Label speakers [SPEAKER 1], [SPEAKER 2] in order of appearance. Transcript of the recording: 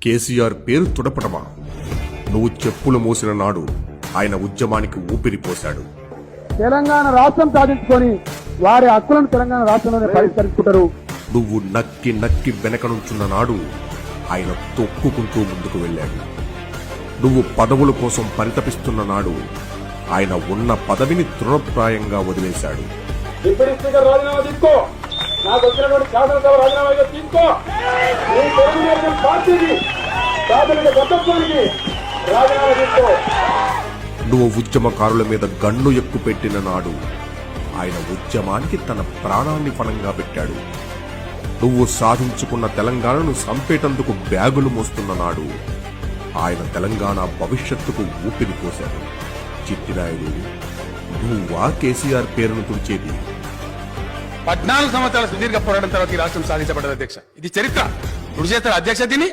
[SPEAKER 1] కేసీఆర్ పేరు తుడపటమా? నువ్వు చెప్పులు మోసిన నాడు ఆయన ఉద్యమానికి ఊపిరిపోశాడు.
[SPEAKER 2] తెలంగాణ రాష్ట్రం సాధించుకొని వారి హక్కులను తెలంగాణ రాష్ట్రంలోనే పరిష్కరించుకుంటారు.
[SPEAKER 1] నువ్వు నక్కి నక్కి వెనకనుంచున్న నాడు ఆయన తొక్కుకుంటూ ముందుకు వెళ్ళాడు. నువ్వు పదవుల కోసం పరితపిస్తున్న నాడు ఆయన ఉన్న పదవిని తృణప్రాయంగా వదిలేశాడు.
[SPEAKER 2] డిప్యూటీ స్పీకర్ రాజీనామా తీసుకో, నాకు వచ్చినటువంటి శాసనసభ రాజీనామా తీసుకో, నీ తెలుగుదేశం పార్టీకి ప్రాథమిక సభ్యత్వానికి రాజీనామా తీసుకో.
[SPEAKER 1] నువ్వు ఉద్యమకారుల మీద గన్ను ఎక్కుపెట్టిన నాడు ఆయన ఉద్యమానికి తన ప్రాణాన్ని పణంగా పెట్టాడు. నువ్వు సాధించుకున్న తెలంగాణను సంపేటందుకు బ్యాగులు మోస్తున్న నాడు ఆయన తెలంగాణ భవిష్యత్తుకు ఊపిరి పోశాడు. చిట్టినాయుడు, నువ్వా కేసీఆర్ పేరును తుడిచేది?
[SPEAKER 3] 14 సంవత్సరాల సుదీర్ఘ పోరాటం తర్వాత ఈ రాష్ట్రం సాధించబడ్డది అధ్యక్ష. ఇది చరిత్ర. తుడిచేస్తారు అధ్యక్ష దీన్ని.